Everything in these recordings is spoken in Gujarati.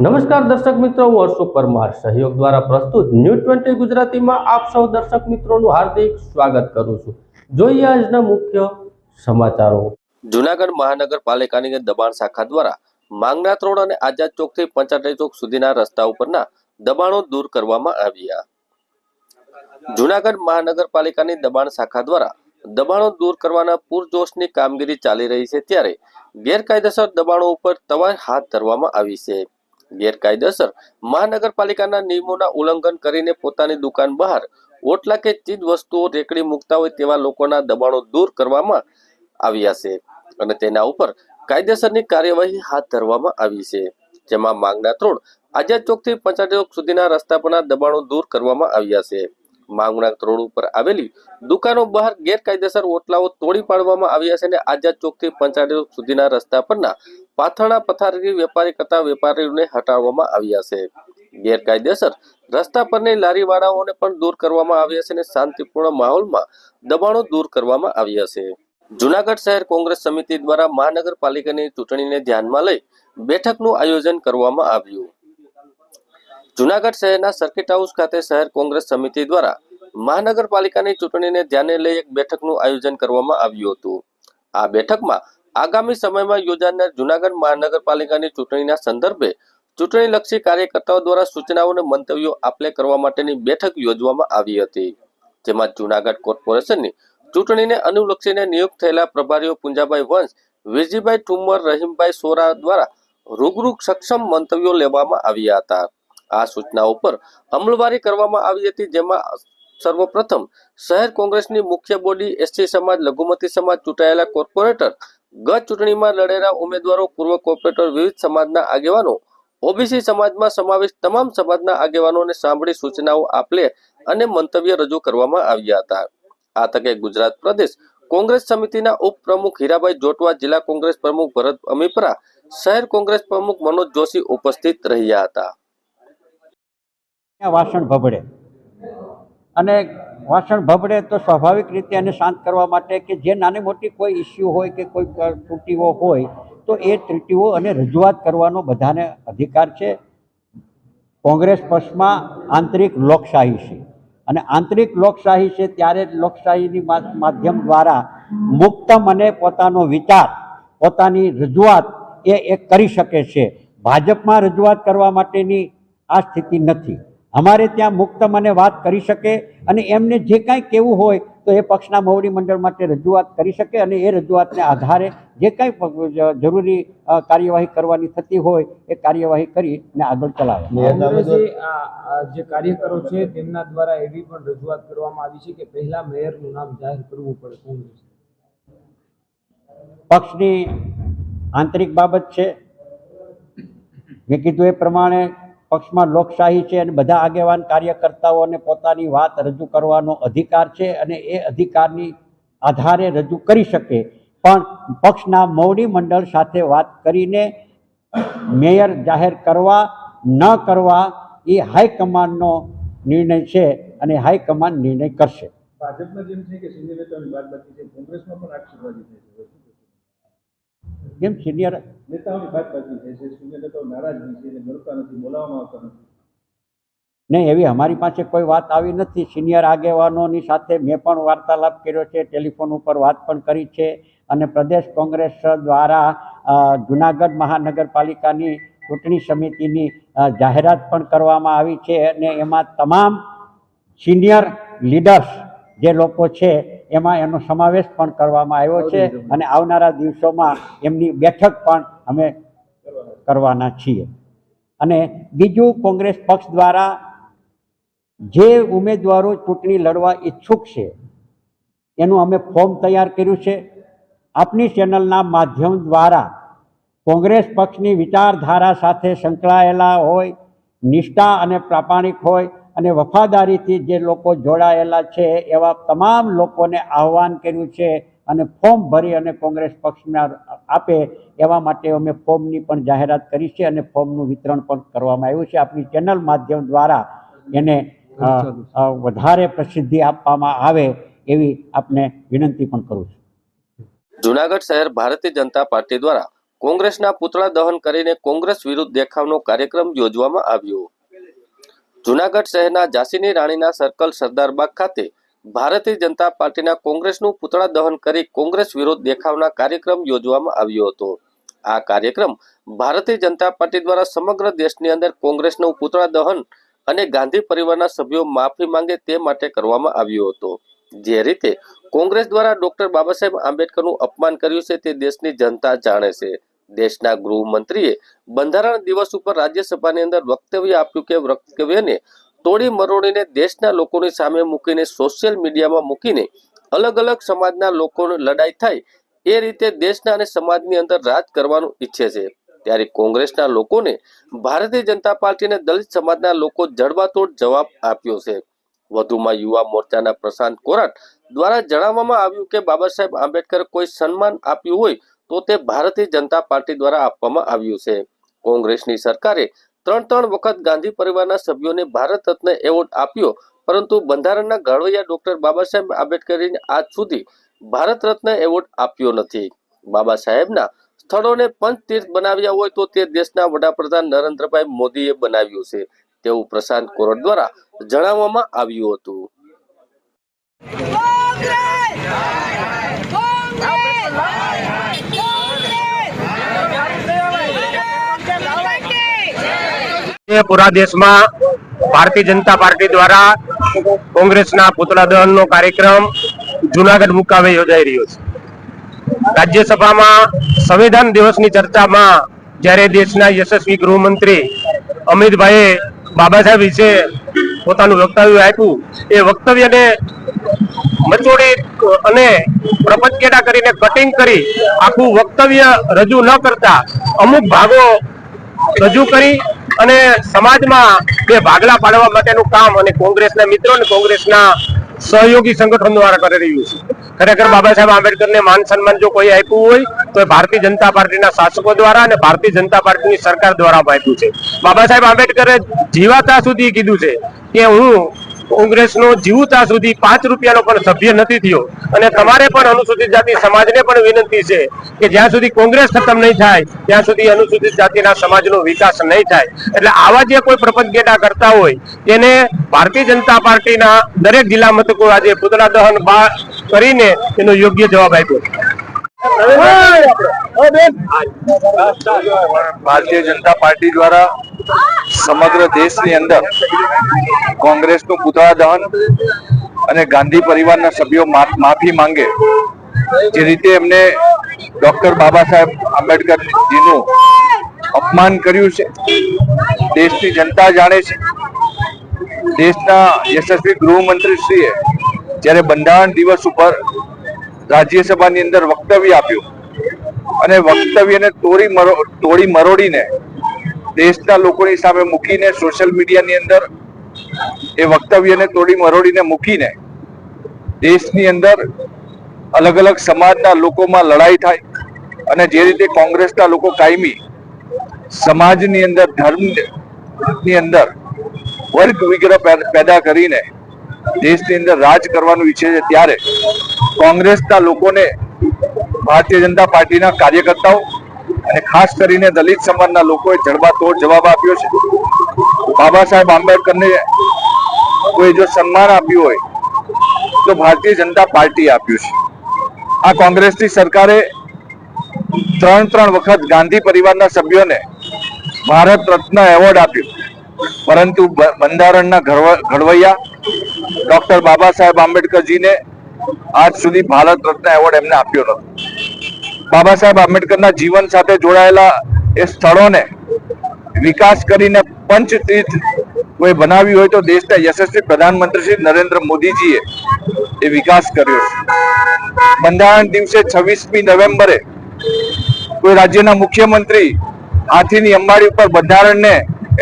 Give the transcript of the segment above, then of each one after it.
નમસ્કાર દર્શક મિત્રો, હું હર્ષુ પરમાર સહયોગ દ્વારા પ્રસ્તુત ન્યૂઝ 20 ગુજરાતીમાં આપ સૌ દર્શક મિત્રોનું હાર્દિક સ્વાગત કરું છું। જોઈએ આજના મુખ્ય સમાચારો। જૂનાગઢ મહાનગરપાલિકાની દબાણ શાખા દ્વારા માંગનાથ રોડ અને આઝાદ ચોકથી પંચાયત ચોક સુધીના રસ્તા ઉપરના દબાણો દૂર કરવામાં આવ્યા। જૂનાગઢ મહાનગરપાલિકાની દબાણ શાખા દ્વારા દબાણો દૂર કરવાના પૂરજોશની કામગીરી ચાલી રહી છે, ત્યારે ગેરકાયદેસર દબાણો ઉપર તવાઈ હાથ ધરવામાં આવી છે। ગેરકાયદેસર મહાનગરપાલિકાના નિયમોના ઉલ્લંઘન કરીને પોતાની દુકાન બહાર ઓટલા કે ચીજ વસ્તુઓ રેકડી મૂકતા હોય તેવા લોકોના દબાણો દૂર કરવામાં આવ્યા છે અને તેના ઉપર કાયદેસરની કાર્યવાહી હાથ ધરવામાં આવી છે, જેમાં માંગનાથ રોડ આઝાદ ચોકથી પંચાયત ચોક સુધીના રસ્તા પરના દબાણો દૂર કરવામાં આવ્યા છે। માંગનાથ રોડ ઉપર આવેલી દુકાનો બહાર ગેરકાયદેસર ઓટલાઓ તોડી પાડવામાં આવ્યા છે અને આઝાદ ચોકથી પંચાયત ચોક સુધીના રસ્તા પરના પાથરણા પથારી વેપારી કરતા વેપારીઓને હટાવવામાં આવ્યા છે। ગેરકાયદેસર રસ્તા પરની લારીવાળાઓને પણ દૂર કરવામાં આવ્યા છે અને શાંતિપૂર્ણ માહોલમાં દબાણો દૂર કરવામાં આવ્યા છે। જૂનાગઢ શહેર કોંગ્રેસ સમિતિ દ્વારા મહાનગરપાલિકાની ચૂંટણીને ધ્યાનમાં લઈ બેઠકનું આયોજન કરવામાં આવ્યું। જૂનાગઢ શહેરના સર્કિટ હાઉસ ખાતે શહેર કોંગ્રેસ સમિતિ દ્વારા મહાનગરપાલિકાની ચૂંટણીને ધ્યાને લઈ એક બેઠકનું આયોજન કરવામાં આવ્યું હતું। આ બેઠકમાં આગામી સમયમાં યોજાનાર જૂનાગઢ મહાનગરપાલિકાની ચૂંટણીના સંદર્ભે ચૂંટણીલક્ષી કાર્યકર્તાઓ દ્વારા સૂચનાઓ અને મંતવ્યો આપલે કરવા માટેની બેઠક યોજવામાં આવી હતી, જેમાં જૂનાગઢ કોર્પોરેશનની ચૂંટણીને અનુલક્ષીને નિયુક્ત થયેલા પ્રભારીઓ પુંજાભાઈ વંશ, વીરજીભાઈ ઠુમ્મર, રહીમભાઈ સોરા દ્વારા રૂબરૂ સક્ષમ મંતવ્યો લેવામાં આવ્યા હતા। આ સૂચનાઓ પર અમલવારી કરવામાં આવી હતી, જેમાં સર્વપ્રથમ શહેર કોંગ્રેસની મુખ્ય બોડી એસટી સમાજ, લઘુમતી સમાજ, ચૂંટાયેલા કોર્પોરેટર, ગત ચૂંટણીમાં લડેલા ઉમેદવારો, પૂર્વ કોર્પોરેટર, વિવિધ સમાજના આગેવાનો, ઓબીસી સમાજમાં સમાવેશ તમામ સમાજના આગેવાનોને સાંભળી સૂચનાઓ આપલે અને મંતવ્ય રજૂ કરવામાં આવ્યા હતા। આ તકે ગુજરાત પ્રદેશ કોંગ્રેસ સમિતિના ઉપપ્રમુખ હીરાભાઈ જોટવા, જિલ્લા કોંગ્રેસ પ્રમુખ ભરત અમીપરા, શહેર કોંગ્રેસ પ્રમુખ મનોજ જોશી ઉપસ્થિત રહ્યા હતા। વાસણ ભભડે અને વાસણ ભભડે તો સ્વાભાવિક રીતે એને શાંત કરવા માટે કે જે નાની મોટી કોઈ ઇસ્યુ હોય કે કોઈ ત્રુટીઓ હોય તો એ ત્રુટીઓ અને રજૂઆત કરવાનો બધાને અધિકાર છે। કોંગ્રેસ પક્ષમાં આંતરિક લોકશાહી છે અને આંતરિક લોકશાહી છે, ત્યારે લોકશાહીની માધ્યમ દ્વારા મુક્ત મને પોતાનો વિચાર, પોતાની રજૂઆત એ કરી શકે છે। ભાજપમાં રજૂઆત કરવા માટેની આ સ્થિતિ નથી। અમારે ત્યાં મુક્ત મને વાત કરી શકે અને એમને જે કાંઈ કહેવું હોય તો એ પક્ષના મોવડી મંડળ માટે રજૂઆત કરી શકે અને એ રજૂઆતને આધારે જે કાંઈ જરૂરી કાર્યવાહી કરવાની થતી હોય એ કાર્યવાહી કરીને આગળ ચલાવે। જે કાર્યકરો છે તેમના દ્વારા એવી પણ રજૂઆત કરવામાં આવી છે કે પહેલા મેયરનું નામ જાહેર કરવું પડે કોંગ્રેસ। પક્ષની આંતરિક બાબત છે, મેં કીધું એ પ્રમાણે પક્ષમાં લોકશાહી છે અને બધા આગેવાન કાર્યકર્તાઓને પોતાની વાત રજૂ કરવાનો અધિકાર છે અને એ અધિકારની આધારે રજૂ કરી શકે, પણ પક્ષના મોવડી મંડળ સાથે વાત કરીને મેયર જાહેર કરવા ન કરવા એ હાઈકમાન્ડનો નિર્ણય છે અને હાઈકમાન્ડ નિર્ણય કરશે। ભાજપમાં જેમ છે કે સિનિયર નેતાઓની બાદબાકી છે, કોંગ્રેસમાં પણ આક્ષેપવાદી થાય છે, કેમ સિનિયર નેતાઓની બાદબાકી થાય છે, સિનિયર નેતાઓ નારાજગી છે, મળતા નથી, બોલાવવામાં આવતા નથી? નહીં, એવી અમારી પાસે કોઈ વાત આવી નથી। સિનિયર આગેવાનોની સાથે મેં પણ વાર્તાલાપ કર્યો છે, ટેલિફોન ઉપર વાત પણ કરી છે અને પ્રદેશ કોંગ્રેસ દ્વારા જૂનાગઢ મહાનગરપાલિકાની ચૂંટણી સમિતિની જાહેરાત પણ કરવામાં આવી છે અને એમાં તમામ સિનિયર લીડર્સ જે લોકો છે એમાં એનો સમાવેશ પણ કરવામાં આવ્યો છે અને આવનારા દિવસોમાં એમની બેઠક પણ અમે કરવાના છીએ। અને બીજું, કોંગ્રેસ પક્ષ દ્વારા જે ઉમેદવારો ચૂંટણી લડવા ઈચ્છુક છે એનું અમે ફોર્મ તૈયાર કર્યું છે। આપની ચેનલના માધ્યમ દ્વારા કોંગ્રેસ પક્ષની વિચારધારા સાથે સંકળાયેલા હોય, નિષ્ઠા અને પ્રામાણિક હોય અને વફાદારીથી જે લોકો જોડાયેલા છે એવા તમામ લોકોને આહ્વાન કર્યું છે અને ફોર્મ ભરી અને કોંગ્રેસ પક્ષને આપે એવા માટે અમે ફોર્મની પણ જાહેરાત કરી છે અને ફોર્મનું વિતરણ પણ કરવામાં આવ્યું છે। આપણી ચેનલ માધ્યમ દ્વારા એને વધારે પ્રસિદ્ધિ આપવામાં આવે એવી આપને વિનંતી પણ કરું છું। જૂનાગઢ શહેર ભારતીય જનતા પાર્ટી દ્વારા કોંગ્રેસના પુતળા દહન કરીને કોંગ્રેસ વિરુદ્ધ દેખાવનો કાર્યક્રમ યોજવામાં આવ્યો. જૂનાગઢ શહેરના ઝાંસીની રાણીના સર્કલ સરદારબાગ ખાતે ભારતીય જનતા પાર્ટીના કોંગ્રેસનું પુતળા દહન કરી કોંગ્રેસ વિરોધ દેખાવના કાર્યક્રમ યોજવામાં આવ્યો હતો. આ કાર્યક્રમ ભારતીય જનતા પાર્ટી દ્વારા સમગ્ર દેશની અંદર કોંગ્રેસનું પુતળા દહન અને ગાંધી પરિવારના સભ્યો માફી માંગે તે માટે કરવામાં આવ્યો હતો. જે રીતે કોંગ્રેસ દ્વારા ડોક્ટર બાબા સાહેબ આંબેડકરનું અપમાન કર્યું છે તે દેશની જનતા જાણે છે. દેશના ગૃહમંત્રીએ બંધારણ દિવસ ઉપર રાજ્યસભાની અંદર વક્તવ્ય આપ્યું કે વક્તવ્યને તોડી મરોડીને દેશના લોકોની સામે મૂકીને સોશિયલ મીડિયામાં મૂકીને અલગ અલગ સમાજના લોકોની લડાઈ થાય એ રીતે દેશના અને સમાજની અંદર રાજ કરવાનું ઈચ્છે છે. ત્યારે કોંગ્રેસના લોકોને ભારતીય જનતા પાર્ટીને દલિત સમાજના લોકો જડબાતોડ જવાબ આપ્યો છે. વધુમાં યુવા મોરચાના પ્રશાંત કોરાટ દ્વારા જણાવવામાં આવ્યું કે બાબા સાહેબ આંબેડકર કોઈ સન્માન આપ્યું હોય તો તે ભારતીય જનતા પાર્ટી દ્વારા આપવામાં આવ્યું છે. કોંગ્રેસની સરકારે 3 વખત ગાંધી પરિવારના સભ્યોને ભારત રત્ન એવોર્ડ આપ્યો, પરંતુ બંધારણના ઘડવૈયા ડોક્ટર બાબા સાહેબ આંબેડકરને આજ સુધી ભારત રત્ન એવોર્ડ આપ્યો નથી. બાબા સાહેબના સ્થળોને પંચતીર્થ બનાવ્યા હોય તો તે દેશના વડાપ્રધાન નરેન્દ્રભાઈ મોદીએ બનાવ્યું છે તેવું પ્રશાંત કોરટ દ્વારા જણાવવામાં આવ્યું હતું. પૂરા દેશમાં ભારતીય જનતા પાર્ટી દ્વારા કોંગ્રેસના પુતળા દહનનો કાર્યક્રમ જૂનાગઢ મુકામે યોજાઈ રહ્યો છે. રાજ્યસભામાં સંવિધાન દિવસની ચર્ચામાં જ્યારે દેશના યશસ્વી ગૃહમંત્રી અમિતભાઈએ બાબા સાહેબ વિશે પોતાનું વક્તવ્ય આપ્યું, એ વક્તવ્યને મચોડી અને પ્રપંચકેડા કરીને કટિંગ કરી આખું વક્તવ્ય રજૂ ન કરતા અમુક ભાગો રજૂ કરી અને સમાજમાં બે ભાગલા પાડવા માટેનું કામ અને કોંગ્રેસના મિત્રો અને કોંગ્રેસના સહયોગી સંગઠન દ્વારા કરી રહ્યું છે. ખરેખર બાબા સાહેબ આંબેડકરને માન સન્માન જો કોઈ આપ્યું હોય તો એ ભારતીય જનતા પાર્ટીના શાસકો દ્વારા અને ભારતીય જનતા પાર્ટીની સરકાર દ્વારા આપ્યું છે. બાબા સાહેબ આંબેડકરે જીવાતા સુધી કીધું છે કે હું કોંગ્રેસનો જીવતા સુધી 5 રૂપિયાનો પણ સભ્ય નથી થયો, અને તમારે પણ અનુસૂચિત જાતિ સમાજને પણ વિનંતી છે કે જ્યાં સુધી કોંગ્રેસ ખતમ નહીં થાય ત્યાં સુધી અનુસૂચિત જાતિના સમાજનો વિકાસ નહીં થાય. એટલે આવા જે કોઈ પ્રપંચકેટા કરતા હોય તેને ભારતીય જનતા પાર્ટીના દરેક જિલ્લા મથકો આજે પુતળા દહન કરીને એનો યોગ્ય જવાબ આપ્યો. ભારતીય જનતા પાર્ટી દ્વારા સમગ્ર દેશની અંદર કોંગ્રેસનું પુતળા દહન અને ગાંધી પરિવારના સભ્યો માફી માંગે, જે રીતે એમને ડોક્ટર બાબા સાહેબ આંબેડકરજીનું અપમાન કર્યું છે દેશની જનતા જાણે છે. દેશના યશસ્વી ગૃહમંત્રીશ્રીએ જ્યારે બંધારણ દિવસ ઉપર રાજ્યસભાની અંદર વક્તવ્ય આપ્યું અને વક્તવ્યને તોડી મરોડીને દેશના લોકોની સામે મૂકીને સોશિયલ મીડિયાની અંદર એ વક્તવ્યને તોડી મરોડીને મૂકીને દેશની અંદર અલગ અલગ સમાજના લોકોમાં લડાઈ થાય અને જે રીતે કોંગ્રેસના લોકો કાયમી સમાજની અંદર ધર્મની અંદર વર્ગ વિગ્રહ પેદા કરીને દેશની અંદર રાજ કરવાનું ઈચ્છે છે, ત્યારે કોંગ્રેસના લોકોને ભારતીય જનતા પાર્ટીના કાર્યકર્તાઓ અને ખાસ કરીને દલિત સમાજના લોકોએ જડબાતોડ જવાબ આપ્યો છે. બાબા સાહેબ આંબેડકરને કોઈ જો સન્માન આપ્યું હોય તો ભારતીય જનતા પાર્ટી આપ્યું છે. આ કોંગ્રેસની સરકારે 3 વખત ગાંધી પરિવારના સભ્યોને ભારત રત્ન એવોર્ડ આપ્યો, પરંતુ બંધારણના ઘડવૈયા ડોક્ટર બાબા સાહેબ આંબેડકરજીને આજ સુધી ભારત રત્ન એવોર્ડ એમને આપ્યો નથી. બાબા સાહેબ આંબેડકરના જીવન સાથે જોડાયેલા એ સ્થળોને વિકાસ કરીને પંચતીર્થ કોઈ બનાવ્યું હોય તો દેશના યશસ્વી પ્રધાનમંત્રી શ્રી નરેન્દ્ર મોદીજીએ એ વિકાસ કર્યો છે. બંધારણ દિવસે 26મી નવેમ્બરે કોઈ રાજ્યના મુખ્યમંત્રી હાથીની અંબાડી ઉપર બંધારણને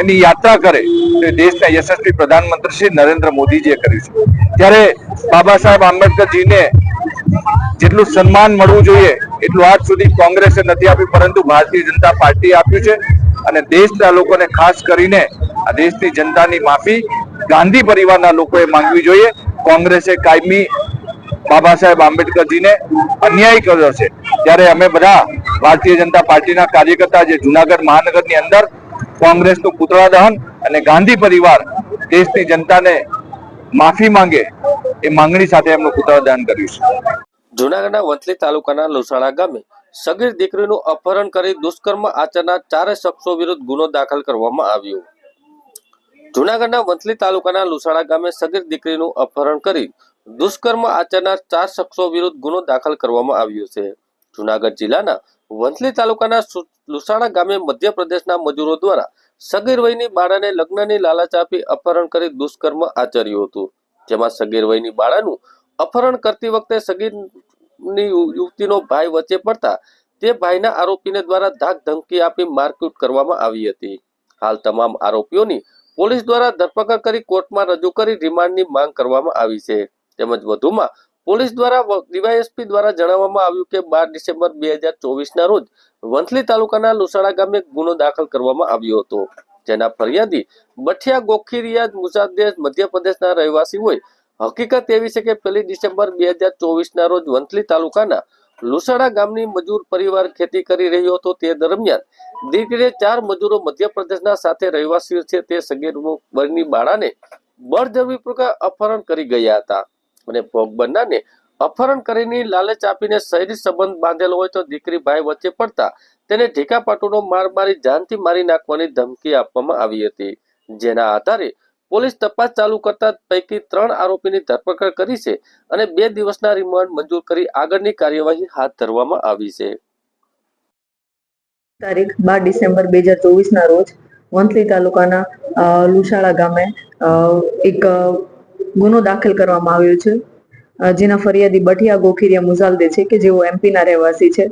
એની યાત્રા કરે તો દેશના યશસ્વી પ્રધાનમંત્રી શ્રી નરેન્દ્ર મોદીજીએ કર્યું છે. ત્યારે બાબા સાહેબ આંબેડકરજીને જેટલું સન્માન મળવું જોઈએ એટલું આજ સુધી કોંગ્રેસે નથી આપ્યું, પરંતુ ભારતીય જનતા પાર્ટી આપ્યું છે. અને દેશના લોકોને ખાસ કરીને આ દેશની જનતાની માફી ગાંધી પરિવારના લોકોએ માંગવી જોઈએ. કોંગ્રેસે કાયમી બાબા સાહેબ આંબેડકરજીને અન્યાય કર્યો છે ત્યારે અમે બધા ભારતીય જનતા પાર્ટીના કાર્યકર્તા જે જુનાગઢ મહાનગરની અંદર કોંગ્રેસનું પુતળા દહન અને ગાંધી પરિવાર દેશની જનતાને માફી માંગે એ માંગણી સાથે એમનું પુતળા દહન કર્યું છે. જૂનાગઢના વંથલી તાલુકાના લુસાડા ગામે સગીર દીકરીનું અપહરણ કરી દુષ્કર્મ આચરનાર 4 શખ્સો વિરુદ્ધ ગુનો દાખલ કરવામાં આવ્યો. જૂનાગઢના વંથલી તાલુકાના લુસાડા ગામે સગીર દીકરીનું અપહરણ કરી દુષ્કર્મ આચરનાર 4 શખ્સો વિરુદ્ધ ગુનો દાખલ કરવામાં આવ્યો છે. જૂનાગઢ જિલ્લાના વંથલી તાલુકાના લુસાડા ગામે મધ્યપ્રદેશના મજૂરો દ્વારા સગીર વયની બાળાને લગ્નની લાલચ આપી અપહરણ કરી દુષ્કર્મ આચર્યું હતું. જેમાં સગીર વયની બાળાનું અપહરણ કરતી વખતે સગીરની યુવતીનો ભાઈ વચ્ચે પડતા તે ભાઈના આરોપીને દ્વારા ધાક ધમકી આપી મારકૂટ કરવામાં આવી હતી. હાલ તમામ આરોપીઓની પોલીસ દ્વારા ધરપકડ કરી કોર્ટમાં રજૂ કરી રિમાન્ડની માંગ કરવામાં આવી છે. તેમજ વધુમાં પોલીસ દ્વારા ડીવાયએસપી દ્વારા જણાવવામાં આવ્યું કે 12 ડિસેમ્બર 2024ના રોજ વંથલી તાલુકાના લુસાડા ગામે ગુનો દાખલ કરવામાં આવ્યો હતો. જેના ફરિયાદી બઠિયા ગોખીરિયા મુસાદેશ મધ્યપ્રદેશના રહેવાસી હોય. હકીકત એવી છે કે 1 ડિસેમ્બર 2024ના રોજ વંથલી તાલુકાના લુસાડા ગામની મજૂર પરિવાર ખેતી કરી રહ્યો હતો. તે દરમિયાન દીકરીએ 4 મજૂરો મધ્યપ્રદેશના સાથે રહેવાસીઓ છે તે સગીર વયની બાળાને બળજબરીપૂર્વક અપહરણ કરી ગયા હતા અને ભોગ બનનારને અપહરણ કરીને લાલચ આપીને શરીર સંબંધ બાંધેલો હોય તો દીકરી ભાઈ વચ્ચે પડતા તેને ઢીકા પાટુનો માર મારી જાનથી મારી નાખવાની ધમકી આપવામાં આવી હતી. જેના આધારે પોલીસ તપાસ ચાલુ કરતા પૈકી 3 આરોપીની ધરપકડ કરી છે અને 2 દિવસના રિમાન્ડ મંજૂર કરી આગળની કાર્યવાહી હાથ ધરવામાં આવી છે. તારીખ 12 ડિસેમ્બર 2024ના રોજ વંથલી તાલુકાના લુસાડા ગામે એક ગુનો દાખલ કરવામાં આવ્યો છે, જેના ફરિયાદી બઠિયા ગોખીરિયા મુસાલદે છે કે જેઓ એમપીના રહેવાસી છે.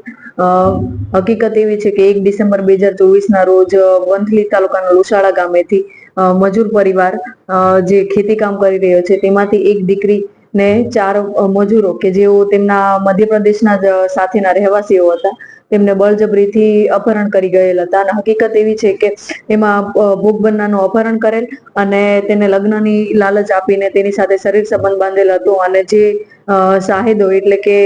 હકીકત એવી છે કે 1 ડિસેમ્બર 2024ના રોજ વંથલી તાલુકાના લુસાડા ગામેથી મજૂર પરિવાર જે ખેતી કામ કરી રહ્યો છે તેમાંથી એક દીકરીને 4 મજૂરો કે જેઓ તેમના મધ્યપ્રદેશના સાથેના રહેવાસીઓ હતા તેમને બળજબરીથી અપહરણ કરી ગયેલા હતા. અને હકીકત એવી છે કે એમાં ભોગ બનનારનું અપહરણ કરેલ અને તેને લગ્નની લાલચ આપીને તેની સાથે શરીર સંબંધ બાંધેલ હતો અને જે શાહિદો એટલે કે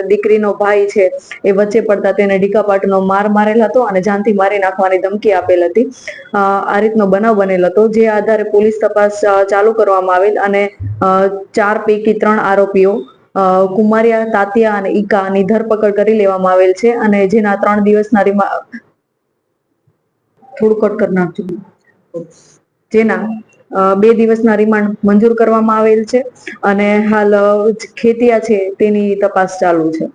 દીકરીનો ભાઈ છે એ વચ્ચે પડતા તેને ઢીકાપાટનો માર મારેલ હતો અને જાનથી મારી નાખવાની ધમકી આપેલ હતી. આ રીતનો બનાવ બનેલ હતો, જે આધારે પોલીસ તપાસ ચાલુ કરવામાં આવેલ અને 4 પૈકી 3 આરોપીઓ કુમારિયા, તાતિયા અને ઈકાની ધરપકડ કરી લેવામાં આવેલ છે અને જેના 3 દિવસના થોડું કટ કરી નાખજો. જેના 2 દિવસના રિમાન્ડ મંજૂર કરવામાં આવેલ છે અને હાલ ખેતિયા છે તેની તપાસ ચાલુ છે.